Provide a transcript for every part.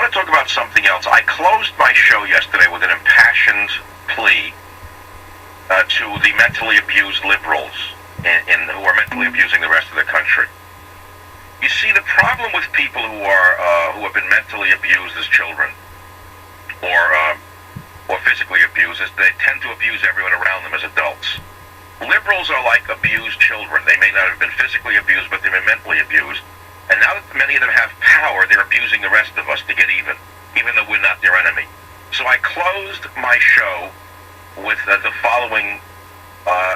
want to talk about something else. I closed my show yesterday with an impassioned plea to the mentally abused liberals who are mentally abusing the rest of the country. You see, the problem with people who have been mentally abused as children, or physically abused, is they tend to abuse everyone around them as adults. Liberals are like abused children. They may not have been physically abused, but they've been mentally abused. And now that many of them have power, they're abusing the rest of us to get even though we're not their enemy. So I closed my show with the following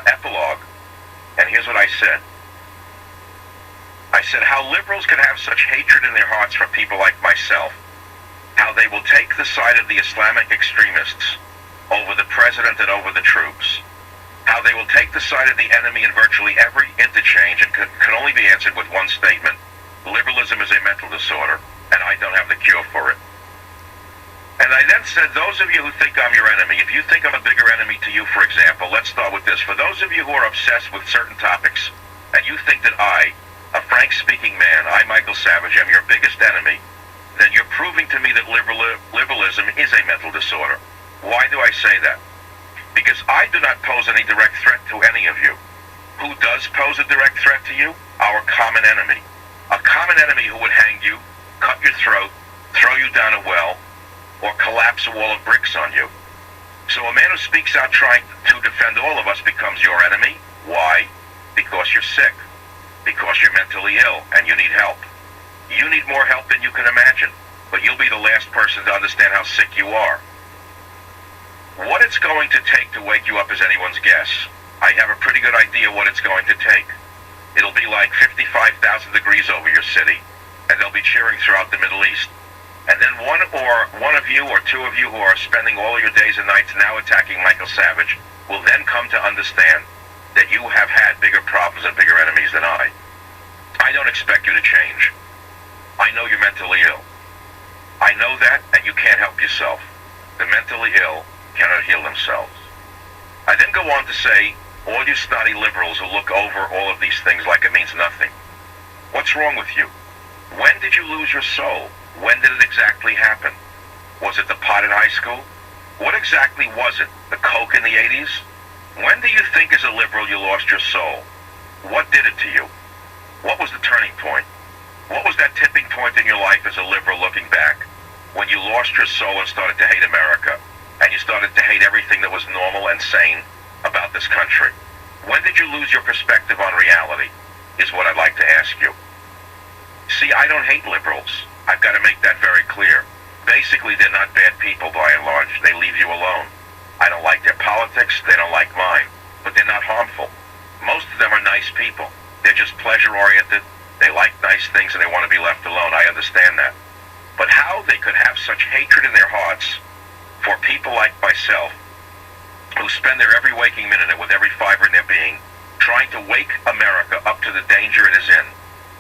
epilogue, and here's what I said. I said how liberals can have such hatred in their hearts for people like myself, how they will take the side of the Islamic extremists over the president and over the troops, how they will take the side of the enemy in virtually every interchange, and can only be answered with one statement: liberalism is a mental disorder, and I don't have the cure for it. And I then said, those of you who think I'm your enemy, if you think I'm a bigger enemy to you, for example, let's start with this. For those of you who are obsessed with certain topics, and you think that I, a frank-speaking man, I, Michael Savage, am your biggest enemy, then you're proving to me that liberalism is a mental disorder. Why do I say that? Because I do not pose any direct threat to any of you. Who does pose a direct threat to you? Our common enemy. A common enemy who would hang you, cut your throat, throw you down a well, or collapse a wall of bricks on you. So a man who speaks out trying to defend all of us becomes your enemy. Why? Because you're sick. Because you're mentally ill and you need help. You need more help than you can imagine, but you'll be the last person to understand how sick you are. What it's going to take to wake you up is anyone's guess. I have a pretty good idea what it's going to take. It'll be like 55,000 degrees over your city, and they'll be cheering throughout the Middle East. And then one of you or two of you who are spending all of your days and nights now attacking Michael Savage will then come to understand that you have had bigger problems and bigger enemies than I. I don't expect you to change. I know you're mentally ill. I know that, and you can't help yourself. The mentally ill cannot heal themselves. I then go on to say, all you snotty liberals who look over all of these things like it means nothing. What's wrong with you? When did you lose your soul? When did it exactly happen? Was it the pot in high school? What exactly was it? The coke in the 80s? When do you think as a liberal you lost your soul? What did it to you? What was the turning point? What was that tipping point in your life as a liberal looking back? When you lost your soul and started to hate America, and you started to hate everything that was normal and sane about this country. When did you lose your perspective on reality, is what I'd like to ask you. See, I don't hate liberals. I've got to make that very clear. Basically, they're not bad people by and large. They leave you alone. I don't like their politics. They don't like mine. But they're not harmful. Most of them are nice people. They're just pleasure-oriented. They like nice things and they want to be left alone. I understand that. But how they could have such hatred in their hearts for people like myself, who spend their every waking minute with every fiber in their being, trying to wake America up to the danger it is in,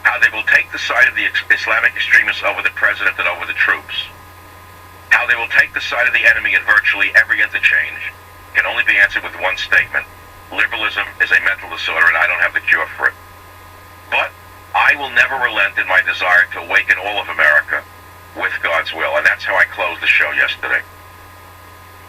how they will take the side of the Islamic extremists over the president and over the troops, how they will take the side of the enemy in virtually every interchange, can only be answered with one statement: liberalism is a mental disorder and I don't have the cure for it. But I will never relent in my desire to awaken all of America with God's will, and that's how I closed the show yesterday.